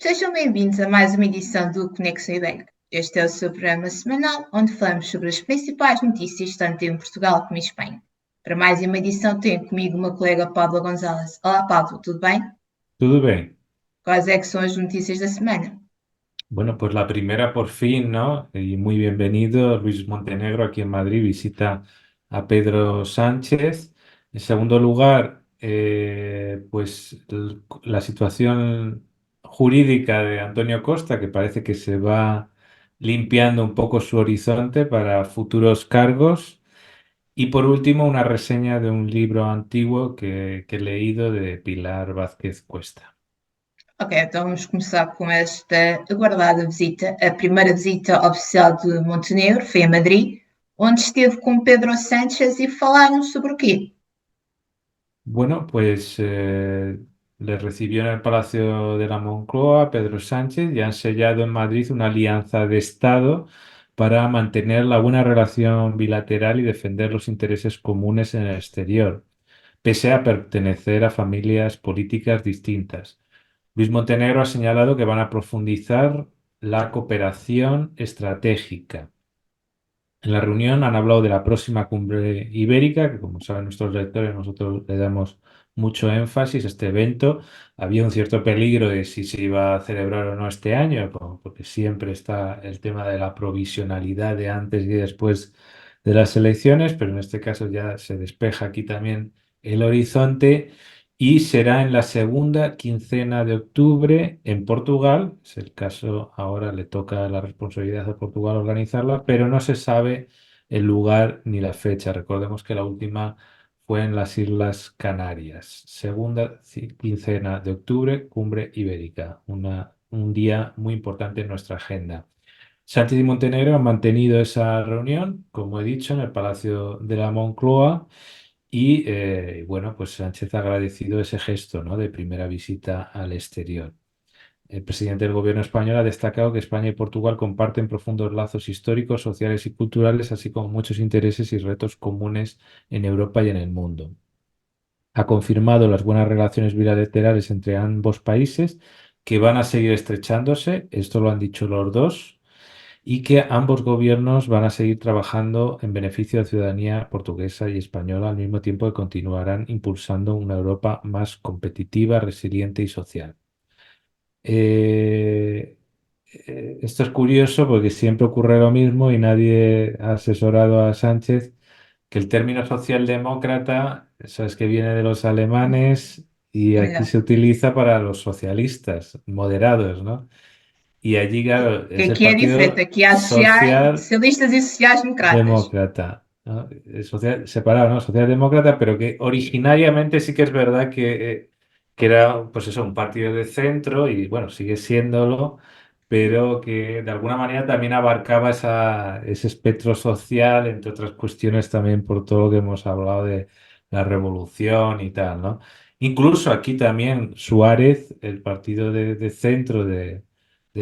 Sejam bem-vindos a mais uma edição do Conexão Ibérica. Este é o seu programa semanal, onde falamos sobre as principais notícias, tanto em Portugal como em Espanha. Para mais uma edição, tenho comigo o meu colega Pablo Gonzalez. Olá, Pablo, tudo bem? Todo bien. Quais é que são as notícias da semana? Bueno, pues la primera por fin, ¿no? Y muy bienvenido, Luis Montenegro aquí en Madrid, visita a Pedro Sánchez. En segundo lugar, pues la situación jurídica de Antonio Costa, que parece que se va limpiando un poco su horizonte para futuros cargos. Y por último, una reseña de un libro antiguo que he leído de Pilar Vázquez Cuesta. Ok, então vamos começar com esta aguardada visita. A primeira visita oficial de Montenegro foi a Madrid, onde esteve com Pedro Sánchez e falaram sobre o quê? Bueno, pues le recibió en el Palacio de la Moncloa Pedro Sánchez y han sellado en Madrid una alianza de Estado para mantener la buena relación bilateral y defender los intereses comunes en el exterior, pese a pertenecer a familias políticas distintas. Luis Montenegro ha señalado que van a profundizar la cooperación estratégica. En la reunión han hablado de la próxima cumbre ibérica, que como saben nuestros lectores, nosotros le damos mucho énfasis a este evento. Había un cierto peligro de si se iba a celebrar o no este año, porque siempre está el tema de la provisionalidad de antes y después de las elecciones, pero en este caso ya se despeja aquí también el horizonte y será en la segunda quincena de octubre en Portugal. Es el caso, ahora le toca la responsabilidad a Portugal organizarla, pero no se sabe el lugar ni la fecha. Recordemos que la última fue en las Islas Canarias. Segunda quincena de octubre, cumbre ibérica, un día muy importante en nuestra agenda. Sánchez y Montenegro han mantenido esa reunión, como he dicho, en el Palacio de la Moncloa. Y bueno, pues Sánchez ha agradecido ese gesto, ¿no? De primera visita al exterior. El presidente del gobierno español ha destacado que España y Portugal comparten profundos lazos históricos, sociales y culturales, así como muchos intereses y retos comunes en Europa y en el mundo. Ha confirmado las buenas relaciones bilaterales entre ambos países, que van a seguir estrechándose, esto lo han dicho los dos, y que ambos gobiernos van a seguir trabajando en beneficio de la ciudadanía portuguesa y española al mismo tiempo que continuarán impulsando una Europa más competitiva, resiliente y social. Eh, Esto es curioso porque siempre ocurre lo mismo y nadie ha asesorado a Sánchez que el término socialdemócrata, sabes que viene de los alemanes y aquí Exato. se utiliza para los socialistas moderados, ¿no? Y allí, claro, Que es el aqui é diferente, Partido aqui há Social socialistas e sociais-democratas. Demócrata, ¿no? Separado, ¿no? Socialdemócrata, pero que originariamente sí que es verdad que era, pues eso, un partido de centro y, bueno, sigue siéndolo, pero que de alguna manera también abarcaba ese espectro social, entre otras cuestiones también por todo lo que hemos hablado de la revolución y tal, ¿no? Incluso aquí también Suárez, el partido de centro de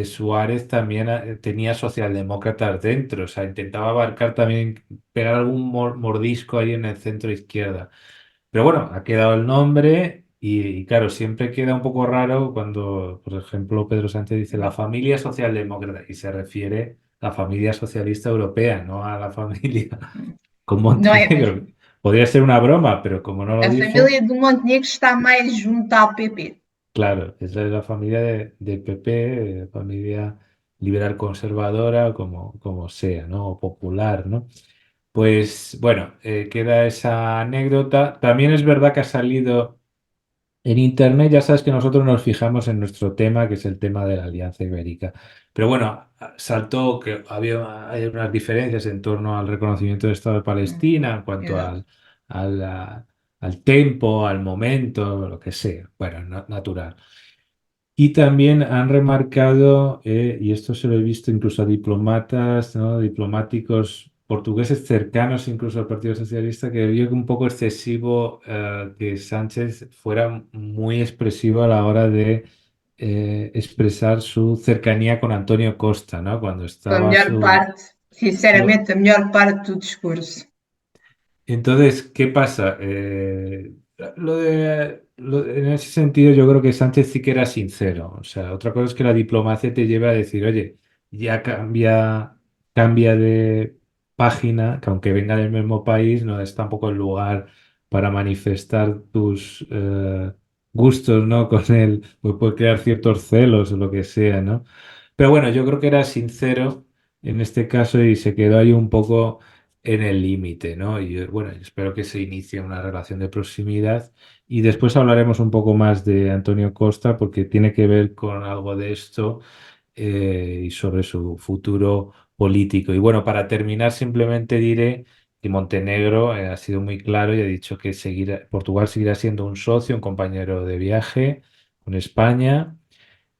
Suárez también tenía socialdemócratas dentro, o sea, intentaba abarcar también, pegar algún mordisco ahí en el centro izquierda. Pero bueno, ha quedado el nombre y claro, siempre queda un poco raro cuando, por ejemplo, Pedro Sánchez dice la familia socialdemócrata y se refiere a la familia socialista europea, no a la familia con Não é mesmo? Montenegro. Podría ser una broma, pero como no lo A dice. família do Montenegro está mais junto ao PP. Claro, esa es la familia del PP, familia liberal conservadora, como sea, ¿no? O popular, ¿no? Pues bueno, queda esa anécdota. También es verdad que ha salido en internet, ya sabes que nosotros nos fijamos en nuestro tema, que es el tema de la Alianza Ibérica. Pero bueno, saltó que hay unas diferencias en torno al reconocimiento del Estado de Palestina, en cuanto Exato. al, al tempo, al momento, lo que sea. Bueno, natural. Y también han remarcado, y esto se lo he visto incluso a diplomatas, ¿no? Diplomáticos portugueses cercanos incluso al Partido Socialista, que vio que un poco excesivo que Sánchez fuera muy expresivo a la hora de expresar su cercanía con Antonio Costa, ¿no? Cuando Foi a estaba melhor parte, su, sinceramente, a melhor parte do discurso. Entonces, ¿qué pasa? En ese sentido, yo creo que Sánchez sí que era sincero. O sea, otra cosa es que la diplomacia te lleve a decir, oye, ya cambia de página, que aunque venga del mismo país, no es tampoco el lugar para manifestar tus gustos, ¿no? Con él, pues puede crear ciertos celos o lo que sea, ¿no? Pero bueno, yo creo que era sincero en este caso y se quedó ahí un poco en el límite, ¿no? Y bueno, espero que se inicie una relación de proximidad y después hablaremos un poco más de Antonio Costa porque tiene que ver con algo de esto y sobre su futuro político. Y bueno, para terminar, simplemente diré que Montenegro ha sido muy claro y ha dicho que Portugal seguirá siendo un socio, un compañero de viaje con España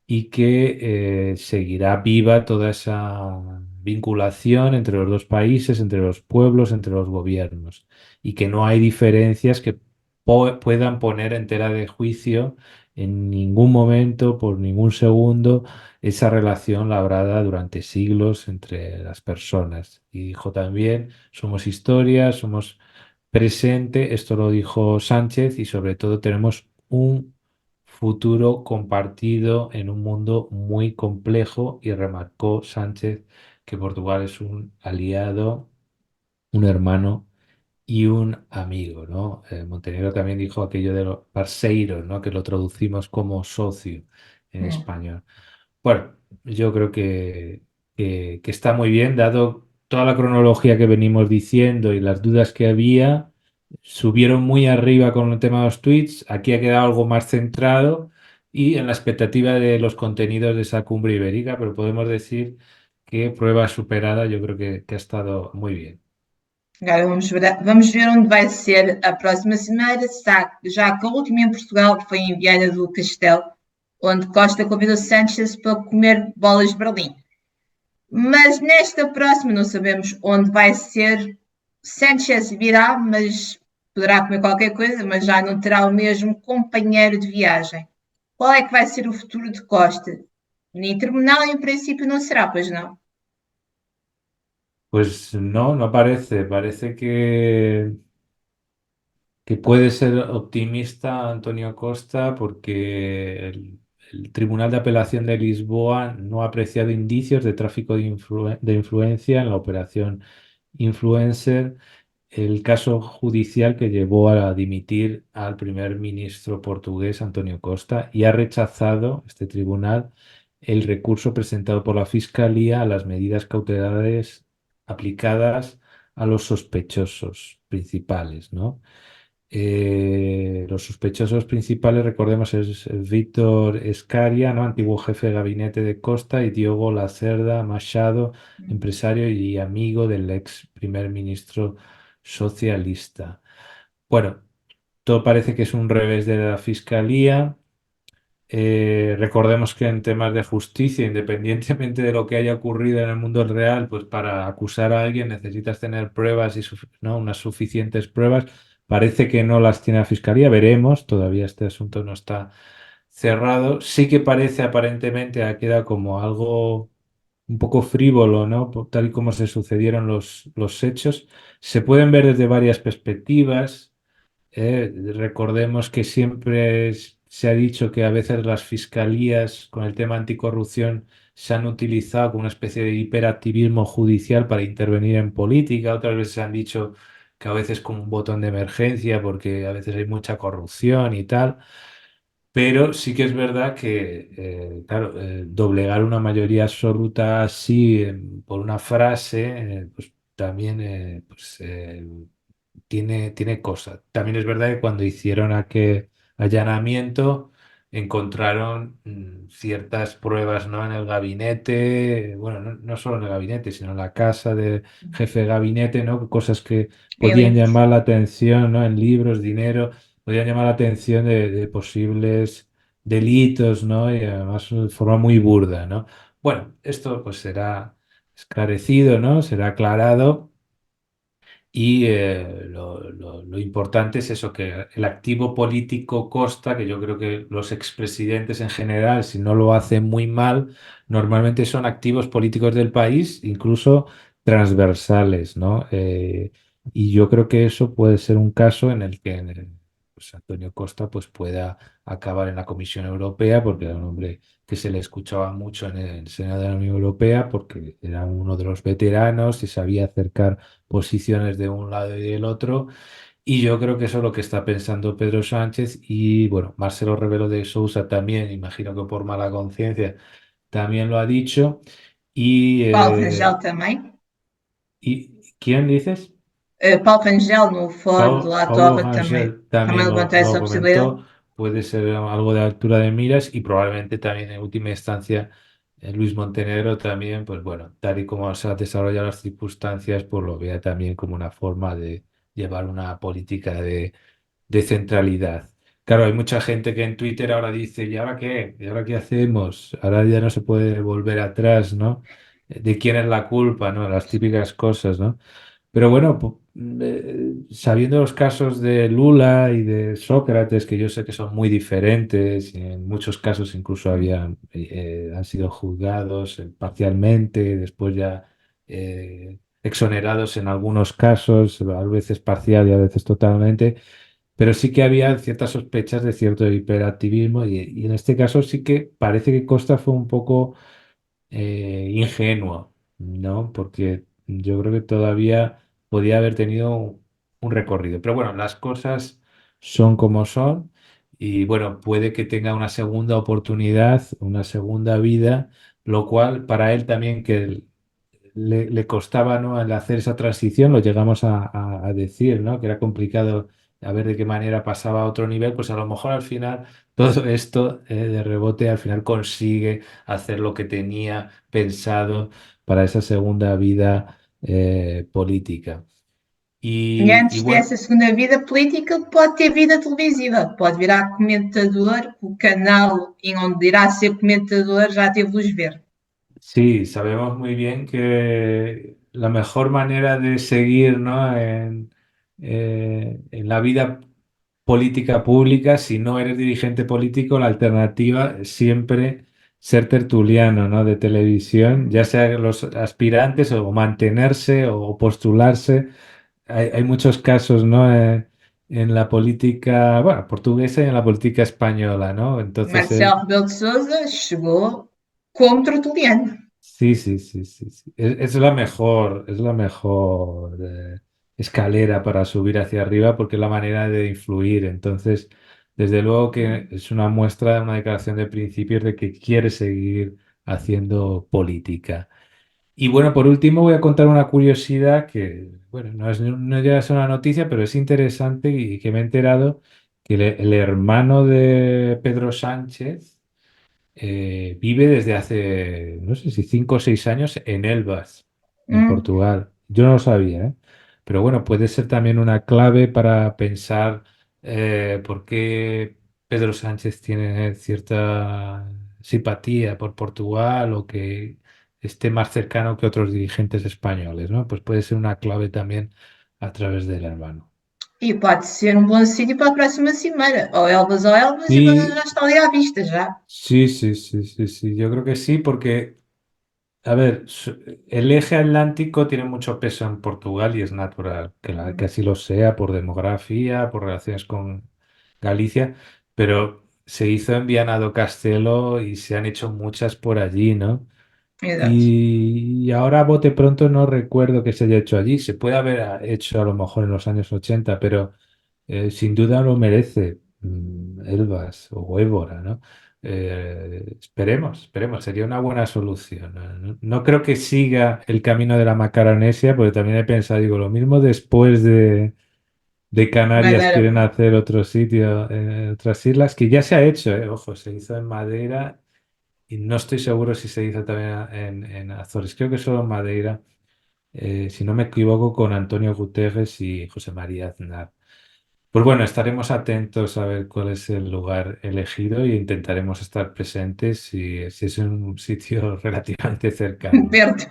y que seguirá viva toda esa vinculación entre los dos países, entre los pueblos, entre los gobiernos, y que no hay diferencias que puedan poner en tela de juicio en ningún momento, por ningún segundo, esa relación labrada durante siglos entre las personas. Y dijo también, somos historia, somos presente, esto lo dijo Sánchez, y sobre todo tenemos un futuro compartido en un mundo muy complejo y remarcó Sánchez que Portugal es un aliado, un hermano y un amigo, ¿no? Montenegro también dijo aquello de los parceiros, ¿no? Que lo traducimos como socio en Hum. español. Bueno, yo creo que está muy bien, dado toda la cronología que venimos diciendo y las dudas que había, subieron muy arriba con el tema de los tweets, aquí ha quedado algo más centrado y en la expectativa de los contenidos de esa cumbre ibérica, pero podemos decir que prueba superada, yo creo que ha estado muy bien. Agora vamos ver onde vai ser a próxima semana, já que a última em Portugal foi em Viana do Castelo, onde Costa convidou Sánchez para comer bolas de Berlim. Mas nesta próxima não sabemos onde vai ser. Sanchez virá, mas poderá comer qualquer coisa, mas já não terá o mesmo companheiro de viagem. Qual é que vai ser o futuro de Costa? Nem terminal, em princípio, não será, pois não. Pues no, no parece, parece que puede ser optimista Antonio Costa porque el Tribunal de Apelación de Lisboa no ha apreciado indicios de tráfico de influencia en la operación Influencer, el caso judicial que llevó a dimitir al primer ministro portugués Antonio Costa y ha rechazado este tribunal el recurso presentado por la Fiscalía a las medidas cautelares aplicadas a los sospechosos principales, ¿no? Los sospechosos principales, recordemos, es Víctor Escaria, ¿no? Antiguo jefe de gabinete de Costa, y Diogo Lacerda Machado, empresario y amigo del ex primer ministro socialista. Bueno, todo parece que es un revés de la fiscalía. Recordemos que en temas de justicia, independientemente de lo que haya ocurrido en el mundo real, pues para acusar a alguien necesitas tener pruebas y ¿no? unas suficientes pruebas. Parece que no las tiene la fiscalía, veremos, todavía este asunto no está cerrado. Sí que parece aparentemente ha quedado como algo un poco frívolo, ¿no? Tal y como se sucedieron los hechos. Se pueden ver desde varias perspectivas. Recordemos que siempre se ha dicho que a veces las fiscalías con el tema anticorrupción se han utilizado como una especie de hiperactivismo judicial para intervenir en política. Otras veces se han dicho que a veces como un botón de emergencia porque a veces hay mucha corrupción y tal. Pero sí que es verdad que, claro, doblegar una mayoría absoluta así por una frase, pues también tiene cosas. También es verdad que cuando hicieron aquel allanamiento encontraron ciertas pruebas, ¿no? En el gabinete, bueno, no solo en el gabinete, sino en la casa del jefe de gabinete, ¿no? Cosas que Em podían livros. llamar la atención, ¿no? En libros, dinero, podían llamar la atención de posibles delitos, ¿no? Y además de forma muy burda, ¿no? Bueno, esto pues será esclarecido, ¿no? Será aclarado. Y lo importante es eso, que el activo político Costa, que yo creo que los expresidentes en general, si no lo hacen muy mal, normalmente son activos políticos del país, incluso transversales, ¿no? Y yo creo que eso puede ser un caso en el que pues Antonio Costa pues pueda acabar en la Comisión Europea, porque era un hombre que se le escuchaba mucho en el Senado de la Unión Europea, porque era uno de los veteranos y sabía acercar posiciones de un lado y del otro. Y yo creo que eso es lo que está pensando Pedro Sánchez y bueno, Marcelo Rebelo de Sousa también, imagino que por mala conciencia, también lo ha dicho. Y, Paulo Rangel também. ¿quién dices? Paulo Rangel, no fórum de La Paulo Torre, também, Rangel también levantou lo essa possibilidade. comentó, puede ser algo de altura de miras y probablemente también en última instancia Luis Montenegro también, pues bueno, tal y como se han desarrollado las circunstancias, pues lo vea también como una forma de llevar una política de centralidad. Claro, hay mucha gente que en Twitter ahora dice, ¿y ahora qué? ¿Y ahora qué hacemos? Ahora ya no se puede volver atrás, ¿no? ¿De quién es la culpa, ¿no? Las típicas cosas, ¿no? Pero bueno, sabiendo los casos de Lula y de Sócrates, que yo sé que son muy diferentes, y en muchos casos incluso han sido juzgados parcialmente, después ya exonerados en algunos casos, a veces parcial y a veces totalmente, pero sí que había ciertas sospechas de cierto hiperactivismo y en este caso sí que parece que Costa fue un poco ingenuo, ¿no? Porque yo creo que todavía podía haber tenido un recorrido. Pero bueno, las cosas son como son y bueno, puede que tenga una segunda oportunidad, una segunda vida, lo cual para él también que le costaba, ¿no? El hacer esa transición, lo llegamos a decir, ¿no? Que era complicado a ver de qué manera pasaba a otro nivel, pues a lo mejor al final todo esto de rebote al final consigue hacer lo que tenía pensado para esa segunda vida política. E Y antes bueno, dessa segunda vida política, pode ter vida televisiva, pode virar comentador, o canal em onde irá ser comentador já teve luz verde. sí, sabemos muy bien que la mejor manera de seguir, ¿no? En la vida política pública, si no eres dirigente político, la alternativa es siempre ser tertuliano, ¿no? De televisión, ya sea los aspirantes o mantenerse o postularse. Hay muchos casos, ¿no? En la política, bueno, portuguesa y en la política española, ¿no? Entonces Marcelo Rebelo de Sousa chegou como tertuliano. sí, sí, sí, sí, sí. Es la mejor escalera para subir hacia arriba porque es la manera de influir. Entonces, desde luego que es una muestra, una declaración de principios de que quiere seguir haciendo política. Y bueno, por último voy a contar una curiosidad que, bueno, no llega a ser una noticia, pero es interesante y que me he enterado que el hermano de Pedro Sánchez vive desde hace, no sé si 5 o 6 años en Elvas, en Hum, Portugal. Yo no lo sabía, ¿eh? Pero bueno, puede ser también una clave para pensar por qué Pedro Sánchez tiene cierta simpatía por Portugal o que esté más cercano que otros dirigentes españoles, ¿no? Pues puede ser una clave también a través del hermano. e pode ser um bom sítio para a próxima cimeira. Ou Elvas, e já Y está ali à vista, já. sí, sí, sí, sí, sí, yo creo que sí, porque a ver, el eje atlántico tiene mucho peso en Portugal y es natural que así lo sea por demografía, por relaciones con Galicia, pero se hizo en Viana do Castelo y se han hecho muchas por allí, ¿no? Exato. Y ahora a bote pronto no recuerdo que se haya hecho allí. Se puede haber hecho a lo mejor en los años 80, pero sin duda lo merece Elvas o Évora, ¿no? Esperemos, esperemos, sería una buena solución. No creo que siga el camino de la Macaronesia, porque también he pensado, digo, lo mismo después de Canarias Madeira. quieren hacer otro sitio en otras islas, que ya se ha hecho, ojo, se hizo en Madeira y no estoy seguro si se hizo también en Azores, creo que solo en Madeira, si no me equivoco, con Antonio Guterres y José María Aznar. Pues bueno, estaremos atentos a ver cuál es el lugar elegido e intentaremos estar presentes si es en un sitio relativamente cercano. Perto.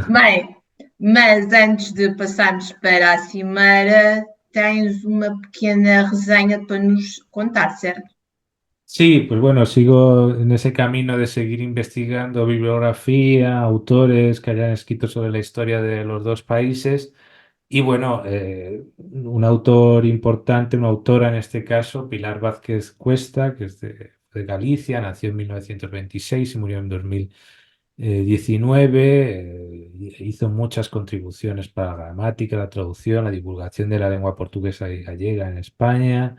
Bem, mas antes de passarmos para a cimeira, tens uma pequena resenha para nos contar, certo? Sí, pues bueno, sigo en ese camino de seguir investigando bibliografía, autores que hayan escrito sobre la historia de los dos países. Y bueno, un autor importante, una autora en este caso, Pilar Vázquez Cuesta, que es de Galicia, nació en 1926 y murió en 2019. Hizo muchas contribuciones para la gramática, la traducción, la divulgación de la lengua portuguesa y gallega en España.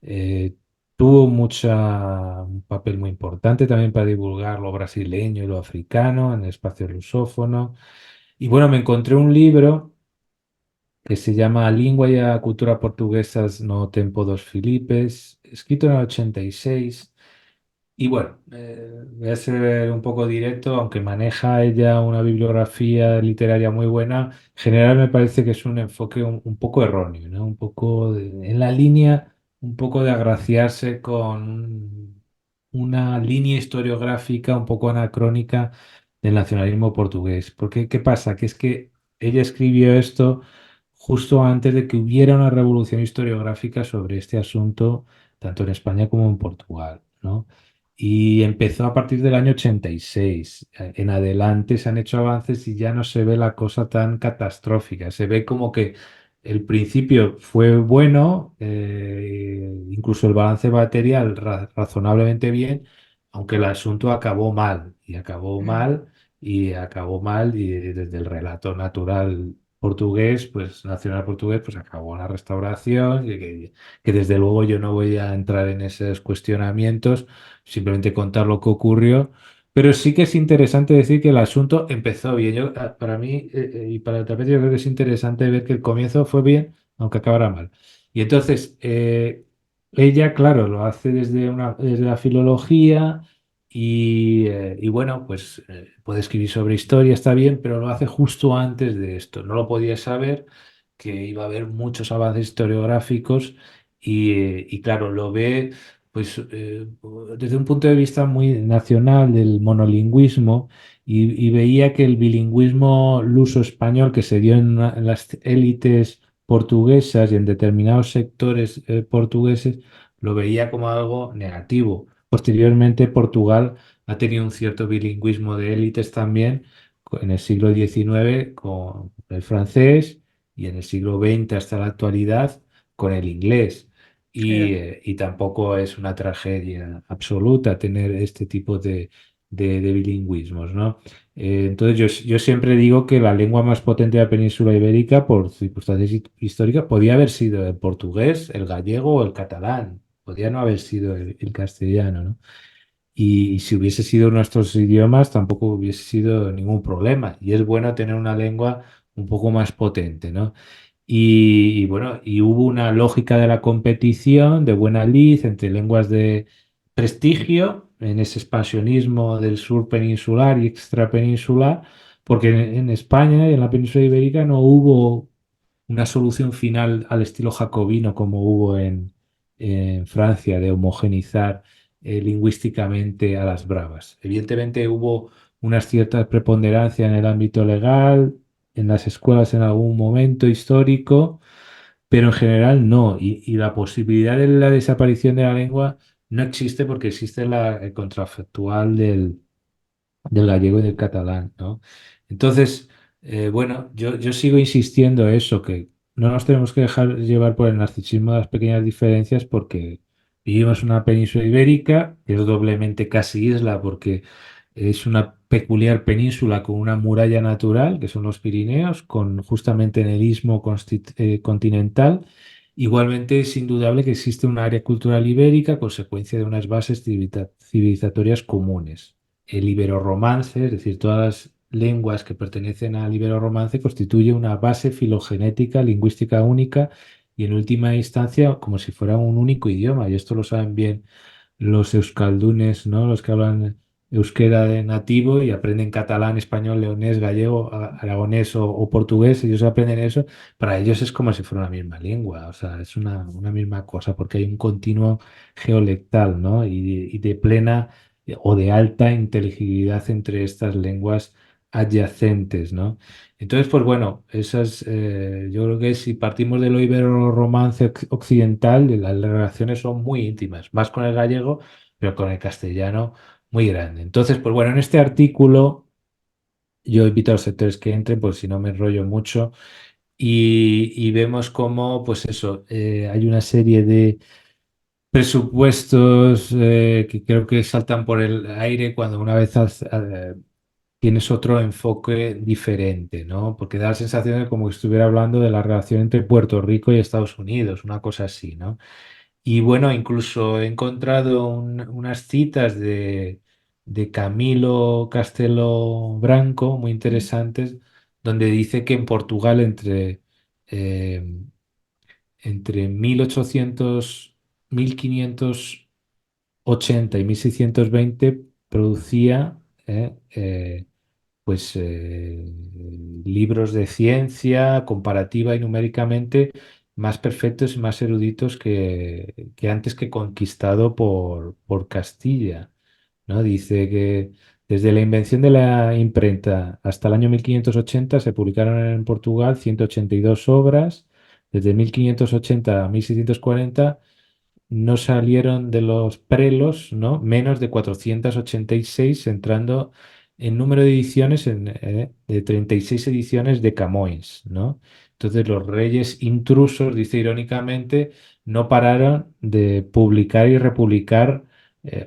Eh, Tuvo un papel muy importante también para divulgar lo brasileño y lo africano en el espacio lusófono. Y bueno, me encontré un libro que se llama Lingua e a Cultura Portuguesas no Tempo dos Filipes, escrito en el 86. Y bueno, voy a ser un poco directo, aunque maneja ella una bibliografía literaria muy buena, en general me parece que es un enfoque un poco erróneo, ¿no? Un poco en la línea, un poco de agraciarse con una línea historiográfica un poco anacrónica del nacionalismo portugués. Porque, ¿qué pasa? Que es que ella escribió esto justo antes de que hubiera una revolución historiográfica sobre este asunto, tanto en España como en Portugal, ¿no? Y empezó a partir del año 86. En adelante se han hecho avances y ya no se ve la cosa tan catastrófica. Se ve como que el principio fue bueno, incluso el balance material razonablemente bien, aunque el asunto acabó mal. Y acabó Mm, mal, y acabó mal, y desde el relato natural portugués, pues nacional portugués, pues acabó la restauración, y que desde luego yo no voy a entrar en esos cuestionamientos, simplemente contar lo que ocurrió, pero sí que es interesante decir que el asunto empezó bien. Para mí y para el tapete yo creo que es interesante ver que el comienzo fue bien, aunque acabara mal. Y entonces, ella, claro, lo hace desde la filología y bueno, pues puede escribir sobre historia, está bien, pero lo hace justo antes de esto. No lo podía saber que iba a haber muchos avances historiográficos y claro, lo ve pues desde un punto de vista muy nacional del monolingüismo y veía que el bilingüismo luso-español que se dio en las élites portuguesas y en determinados sectores portugueses lo veía como algo negativo. Posteriormente, Portugal ha tenido un cierto bilingüismo de élites también en el siglo XIX con el francés y en el siglo XX hasta la actualidad con el inglés. claro. Y tampoco es una tragedia absoluta tener este tipo de bilingüismos, ¿no? Entonces yo siempre digo que la lengua más potente de la península ibérica, por circunstancias históricas, podía haber sido el portugués, el gallego o el catalán, podía no haber sido el castellano, ¿no? Y si hubiese sido nuestros idiomas, tampoco hubiese sido ningún problema. Y es bueno tener una lengua un poco más potente, ¿no? Y bueno, y hubo una lógica de la competición, de buena lid, entre lenguas de prestigio, en ese expansionismo del sur peninsular y extrapeninsular, porque en España y en la península ibérica no hubo una solución final al estilo jacobino como hubo en Francia, de homogeneizar lingüísticamente a las bravas. Evidentemente hubo una cierta preponderancia en el ámbito legal, en las escuelas en algún momento histórico, pero en general no. Y la posibilidad de la desaparición de la lengua no existe porque existe el contrafactual del gallego y del catalán, ¿no? Entonces, bueno, yo sigo insistiendo eso, que no nos tenemos que dejar llevar por el narcisismo de las pequeñas diferencias porque vivimos en una península ibérica, que es doblemente casi isla porque es una peculiar península con una muralla natural, que son los Pirineos, con justamente en el istmo continental. Igualmente es indudable que existe un área cultural ibérica, consecuencia de unas bases civilizatorias comunes. El iberorromance, es decir, todas las lenguas que pertenecen al iberorromance, constituye una base filogenética lingüística única y en última instancia como si fuera un único idioma. Y esto lo saben bien los euskaldunes, ¿no? Los que hablan euskera de nativo y aprenden catalán, español, leonés, gallego, aragonés o portugués, ellos aprenden eso, para ellos es como si fuera una misma lengua, o sea, es una misma cosa, porque hay un continuo geolectal, ¿no? Y de plena o de alta inteligibilidad entre estas lenguas adyacentes, ¿no? Entonces, pues bueno, yo creo que si partimos del ibero-romance occidental, las relaciones son muy íntimas, más con el gallego, pero con el castellano muy grande. Entonces, pues bueno, en este artículo yo invito a los sectores que entren, pues si no me enrollo mucho, y vemos cómo, pues eso, hay una serie de presupuestos que creo que saltan por el aire cuando una vez tienes otro enfoque diferente, ¿no? Porque da la sensación de como que estuviera hablando de la relación entre Puerto Rico y Estados Unidos, una cosa así, ¿no? Y bueno, incluso he encontrado unas citas de Camilo Castelo Branco muy interesantes, donde dice que en Portugal eh, entre 1580 y 1620 producía pues libros de ciencia comparativa y numéricamente más perfectos y más eruditos que antes que conquistado por Castilla, ¿no? Dice que desde la invención de la imprenta hasta el año 1580 se publicaron en Portugal 182 obras, desde 1580 a 1640 no salieron de los prelos, ¿no? Menos de 486, entrando en número de ediciones de 36 ediciones de Camões, ¿no? Entonces los reyes intrusos, dice irónicamente, no pararon de publicar y republicar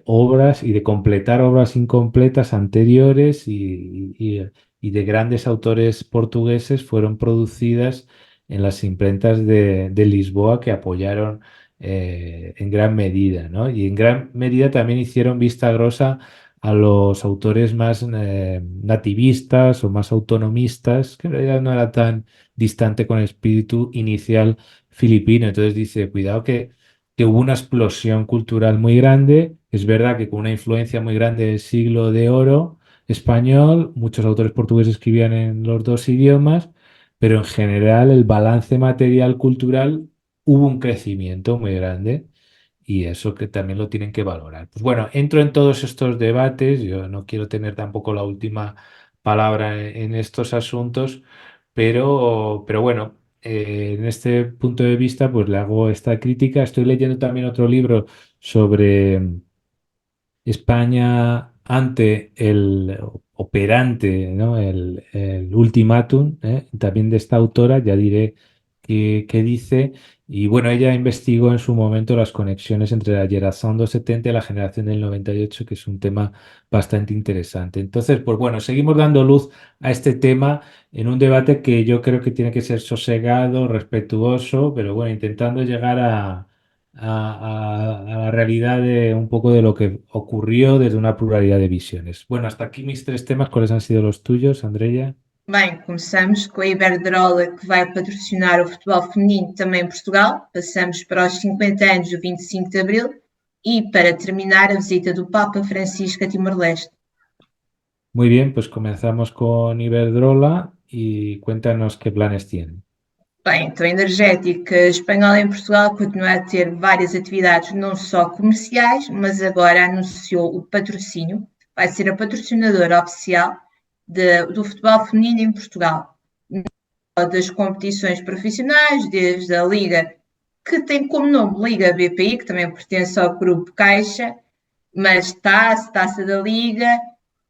obras y de completar obras incompletas anteriores y de grandes autores portugueses fueron producidas en las imprentas de Lisboa que apoyaron en gran medida, ¿no? Y en gran medida también hicieron vista grosa a los autores más nativistas o más autonomistas, que en realidad no era tan distante con el espíritu inicial filipino. Entonces dice, cuidado que hubo una explosión cultural muy grande. Es verdad que con una influencia muy grande del siglo de oro español, muchos autores portugueses escribían en los dos idiomas, pero en general el balance material cultural hubo un crecimiento muy grande y eso que también lo tienen que valorar. Pues bueno, entro en todos estos debates, yo no quiero tener tampoco la última palabra en estos asuntos, pero bueno, en este punto de vista pues le hago esta crítica. Estoy leyendo también otro libro sobre España ante el operante, ¿no? El ultimátum, también de esta autora, ya diré qué dice. Y bueno, ella investigó en su momento las conexiones entre la generación 270 y la generación del 98, que es un tema bastante interesante. Entonces, pues bueno, seguimos dando luz a este tema en un debate que yo creo que tiene que ser sosegado, respetuoso, pero bueno, intentando llegar a la realidad de un poco de lo que ocurrió desde una pluralidad de visiones. Bueno, hasta aquí mis tres temas. ¿Cuáles han sido los tuyos, Andrea? Bem, começamos com a Iberdrola, que vai patrocinar o futebol feminino também em Portugal. Passamos para os 50 anos do 25 de Abril e, para terminar, a visita do Papa Francisco a Timor-Leste. Muy bien, pues comenzamos con Iberdrola y cuéntanos qué planes tienen. Bem, então a Energética Espanhola em Portugal continua a ter várias atividades, não só comerciais, mas agora anunciou o patrocínio. Vai ser a patrocinadora oficial do futebol feminino em Portugal. Das competições profissionais, desde a Liga, que tem como nome Liga BPI, que também pertence ao grupo Caixa, mas Taça da Liga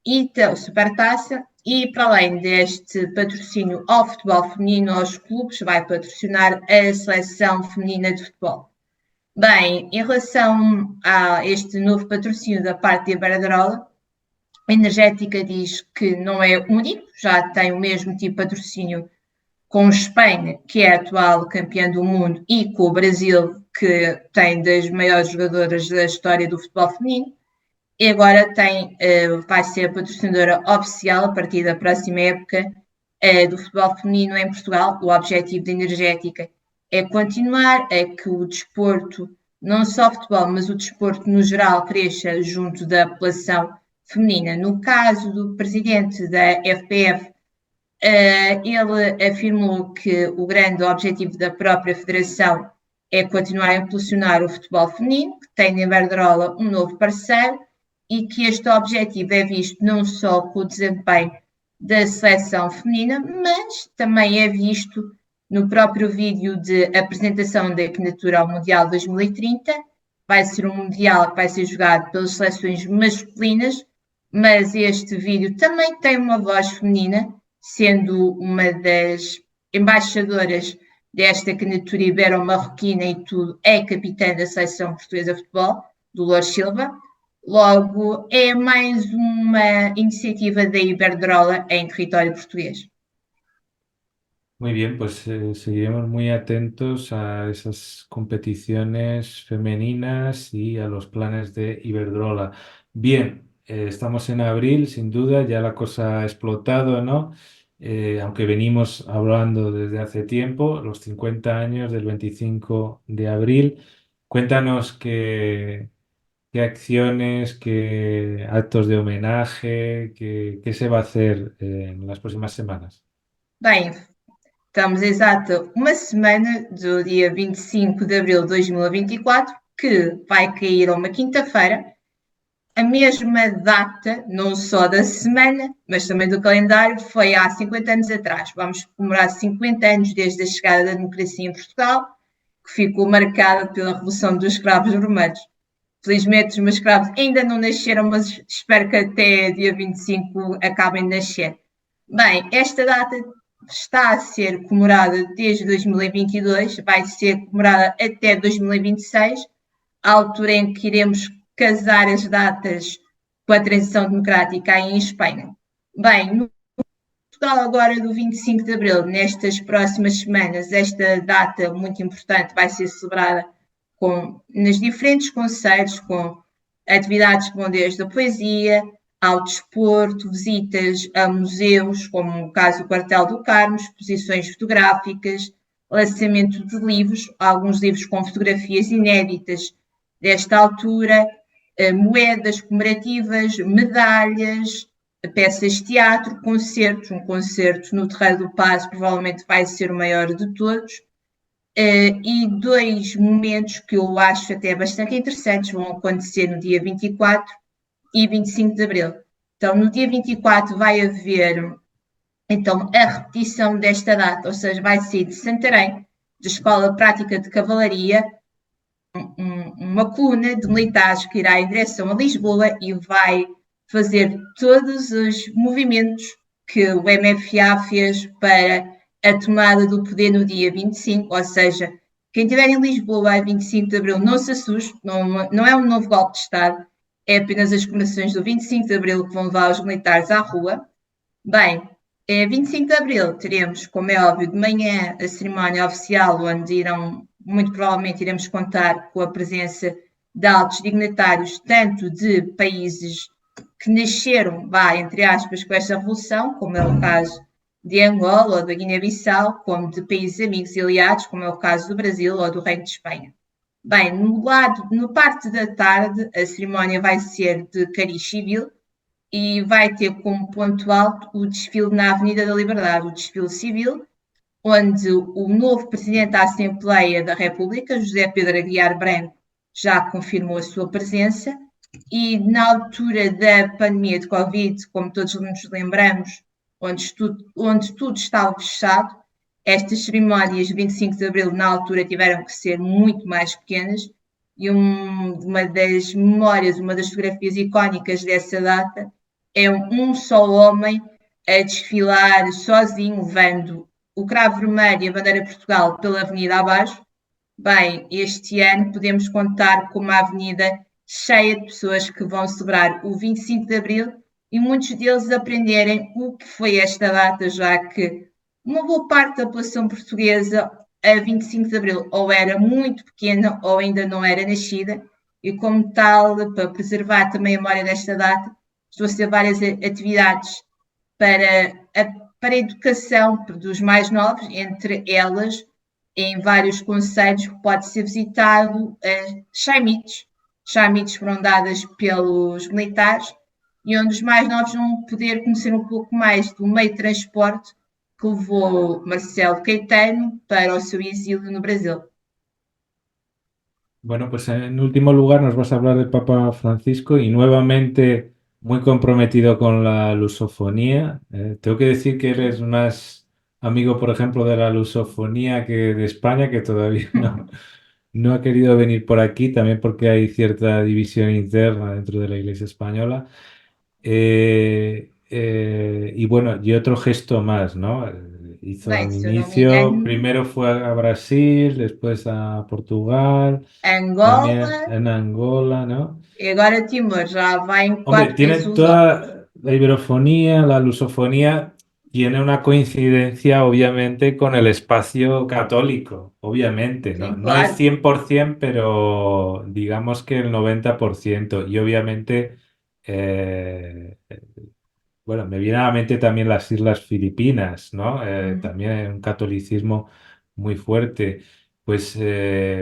e Supertaça, e para além deste patrocínio ao futebol feminino, aos clubes, vai patrocinar a seleção feminina de futebol. Bem, em relação a este novo patrocínio da parte de Iberdrola, a Energética diz que não é único, já tem o mesmo tipo de patrocínio com a Espanha, que é a atual campeã do mundo, e com o Brasil, que tem das maiores jogadoras da história do futebol feminino. E agora vai ser a patrocinadora oficial a partir da próxima época do futebol feminino em Portugal. O objetivo da Energética é continuar a que o desporto, não só o futebol, mas o desporto no geral, cresça junto da população feminina. No caso do presidente da FPF, ele afirmou que o grande objetivo da própria federação é continuar a impulsionar o futebol feminino, que tem na Iberdrola um novo parceiro, e que este objetivo é visto não só com o desempenho da seleção feminina, mas também é visto no próprio vídeo de apresentação da candidatura ao Mundial 2030. Vai ser um Mundial que vai ser jogado pelas seleções masculinas, mas este vídeo também tem uma voz feminina, sendo uma das embaixadoras desta candidatura ibero-marroquina e tudo, é capitã da seleção portuguesa de futebol, Dolores Silva. Logo, é mais uma iniciativa da Iberdrola em território português. Muy bien, pues seguiremos muy atentos a esas competiciones femeninas y a los planes de Iberdrola. Bien, estamos en abril, sin duda, ya la cosa ha explotado, ¿no? Aunque venimos hablando desde hace tiempo, los 50 años del 25 de abril. Cuéntanos qué acciones, qué actos de homenaje, qué se va a hacer en las próximas semanas. Bem, estamos exata uma semana do dia 25 de abril de 2024, que vai cair a uma quinta-feira, a mesma data, não só da semana, mas também do calendário, foi há 50 anos atrás. Vamos comemorar 50 anos desde a chegada da democracia em Portugal, que ficou marcada pela Revolução dos Escravos Romanos. Felizmente, os meus escravos ainda não nasceram, mas espero que até dia 25 acabem de nascer. Bem, esta data está a ser comemorada desde 2022, vai ser comemorada até 2026, a altura em que iremos casar as datas com a transição democrática aí em Espanha. Bem, no Portugal agora do 25 de Abril, nestas próximas semanas, esta data muito importante vai ser celebrada nas diferentes concelhos, com atividades que vão desde a poesia ao desporto, visitas a museus, como o caso do Quartel do Carmo, exposições fotográficas, lançamento de livros, alguns livros com fotografias inéditas desta altura, moedas comemorativas, medalhas, peças de teatro, concertos. Um concerto no Terreiro do Paço provavelmente vai ser o maior de todos. E dois momentos que eu acho até bastante interessantes vão acontecer no dia 24 e 25 de Abril. Então, no dia 24 vai haver então, a repetição desta data, ou seja, vai ser de Santarém, de Escola Prática de Cavalaria, uma coluna de militares que irá em direção a Lisboa e vai fazer todos os movimentos que o MFA fez para a tomada do poder no dia 25, ou seja, quem estiver em Lisboa a 25 de Abril não se assuste, não é um novo golpe de Estado, é apenas as comemorações do 25 de Abril que vão levar os militares à rua. Bem, 25 de Abril teremos, como é óbvio, de manhã a cerimónia oficial, onde muito provavelmente iremos contar com a presença de altos dignatários, tanto de países que nasceram, entre aspas, com esta revolução, como é o caso de Angola ou da Guiné-Bissau, como de países amigos e aliados, como é o caso do Brasil ou do Reino de Espanha. Bem, no parte da tarde, a cerimónia vai ser de cariz civil e vai ter como ponto alto o desfile na Avenida da Liberdade, o desfile civil, onde o novo Presidente da Assembleia da República, José Pedro Aguiar Branco, já confirmou a sua presença e na altura da pandemia de Covid, como todos nos lembramos, onde tudo estava fechado, estas cerimónias de 25 de Abril, na altura, tiveram que ser muito mais pequenas e uma das memórias, uma das fotografias icónicas dessa data é um só homem a desfilar sozinho, levando o cravo vermelho e a bandeira de Portugal pela avenida abaixo. Bem, este ano podemos contar com uma avenida cheia de pessoas que vão celebrar o 25 de Abril e muitos deles aprenderem o que foi esta data, já que uma boa parte da população portuguesa a 25 de Abril ou era muito pequena ou ainda não era nascida e como tal, para preservar também a memória desta data, estou a fazer várias atividades para a educação dos mais novos, entre elas, em vários concelhos que pode ser visitado, chaimites. Chaimites foram dadas pelos militares e onde os mais novos vão poder conhecer um pouco mais do meio de transporte que levou Marcelo Caetano para o seu exílio no Brasil. Bueno, pues en último lugar nos vas a hablar del Papa Francisco y nuevamente muy comprometido con la lusofonía. Tengo que decir que eres más amigo, por ejemplo, de la lusofonía que de España, que todavía no ha querido venir por aquí, también porque hay cierta división interna dentro de la Iglesia española. Y bueno, y otro gesto más, ¿no? hizo Bem, un se eu não me inicio, engano, primero fue a Brasil, después a Portugal, Angola también en Angola, ¿no? e agora Timor já vai em Hombre, quatro países tiene lusófonos. toda la iberofonía, la lusofonía, tiene una coincidencia obviamente con el espacio católico, obviamente, ¿no? Sim, No es claro. 100%, pero digamos que el 90%. Y obviamente, eh, bueno, me viene a la mente también las Islas Filipinas, ¿no? Uhum. También un catolicismo muy fuerte. Pues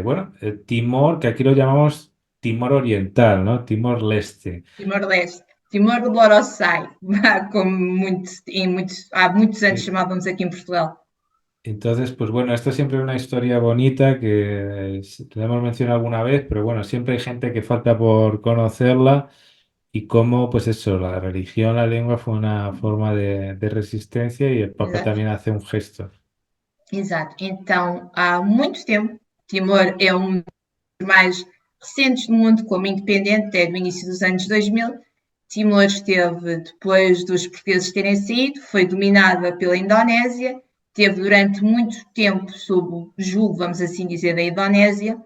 bueno, Timor, que aquí lo llamamos Timor Oriental, ¿no? Timor-Leste. Timor-Leste. Timor do Borossai, como há muitos anos Eh, chamávamos aqui em Portugal. Entonces, pues bueno, esto siempre es una historia bonita que la hemos mencionado alguna vez, pero bueno, siempre hay gente que falta por conocerla y cómo, pues eso, la religión, la lengua fue una forma de resistencia y el Papa Exato. también hace un gesto. Exato. Então, há muito tempo, Timor é um dos mais recentes do mundo como independente, é do início dos anos 2000. Timor esteve, depois dos portugueses terem saído, foi dominada pela Indonésia, teve durante muito tempo sob o jugo, vamos assim dizer, da Indonésia,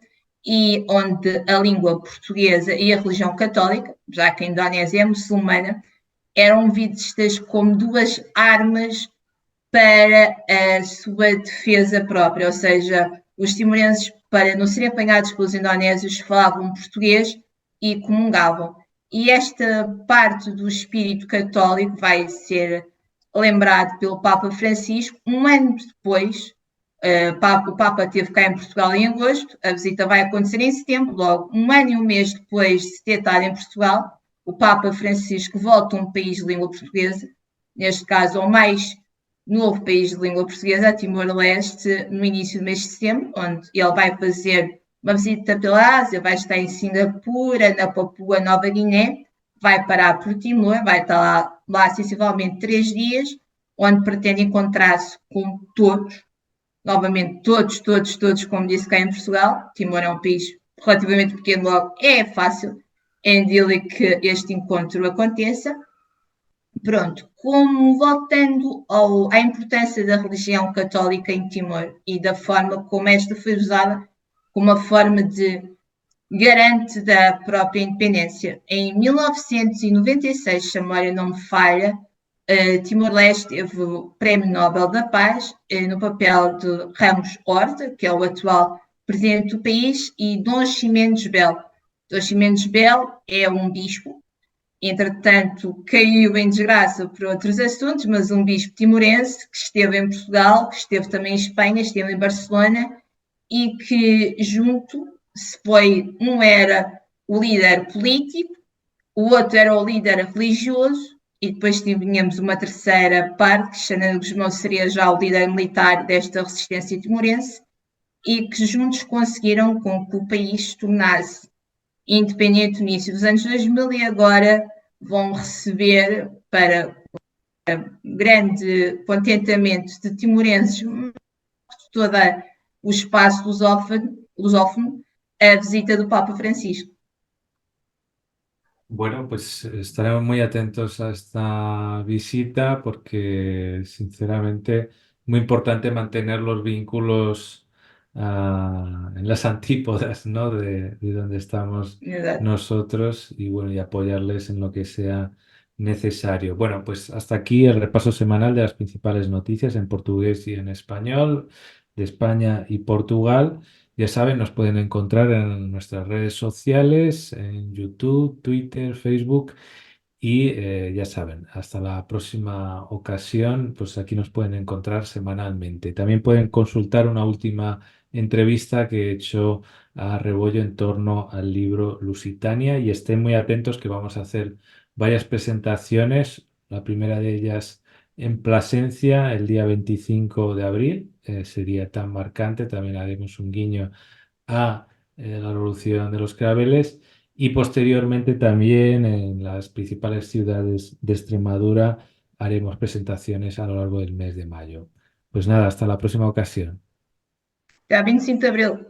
e onde a língua portuguesa e a religião católica, já que a Indonésia é muçulmana, eram vistas como duas armas para a sua defesa própria, ou seja, os timorenses, para não serem apanhados pelos indonésios, falavam português e comungavam. E esta parte do espírito católico vai ser lembrado pelo Papa Francisco um ano depois. O Papa esteve cá em Portugal em agosto, a visita vai acontecer em setembro, logo um ano e um mês depois de se ter estado em Portugal, o Papa Francisco volta a um país de língua portuguesa, neste caso ao mais novo país de língua portuguesa, a Timor-Leste, no início do mês de setembro, onde ele vai fazer uma visita pela Ásia, vai estar em Singapura, na Papua Nova Guiné, vai parar por Timor, vai estar lá sensivelmente 3 dias, onde pretende encontrar-se com todos, novamente todos, como disse cá em Portugal. Timor é um país relativamente pequeno, logo é fácil em dele que este encontro aconteça. Pronto, como voltando à importância da religião católica em Timor e da forma como esta foi usada como uma forma de garante da própria independência. Em 1996, se a memória não me falha, Timor-Leste teve o Prémio Nobel da Paz no papel de Ramos Horta, que é o atual presidente do país, e Dom Ximenes Belo. Dom Ximenes Belo é um bispo, entretanto caiu em desgraça por outros assuntos, mas um bispo timorense que esteve em Portugal, que esteve também em Espanha, esteve em Barcelona e que junto se foi, um era o líder político, o outro era o líder religioso e depois tínhamos uma terceira parte, que Xanana Gusmão seria já o líder militar desta resistência timorense e que juntos conseguiram com que o país se tornasse independente no início dos anos 2000 e agora vão receber, para grande contentamento de timorenses de todo o espaço lusófono, a visita do Papa Francisco. Bueno, pues estaremos muy atentos a esta visita porque, sinceramente, muy importante mantener los vínculos en las antípodas, ¿no? de donde estamos Exato. nosotros y bueno, y apoyarles en lo que sea necesario. Bueno, pues hasta aquí el repaso semanal de las principales noticias en portugués y en español de España y Portugal. Ya saben, nos pueden encontrar en nuestras redes sociales, en YouTube, Twitter, Facebook y ya saben, hasta la próxima ocasión, pues aquí nos pueden encontrar semanalmente. También pueden consultar una última entrevista que he hecho a Rebollo en torno al libro Lusitania y estén muy atentos que vamos a hacer varias presentaciones. La primera de ellas en Plasencia el día 25 de abril, sería tan marcante, también haremos un guiño a la Revolución de los Claveles y posteriormente también en las principales ciudades de Extremadura haremos presentaciones a lo largo del mes de mayo. Pues nada, hasta la próxima ocasión. Até 25 de Abril.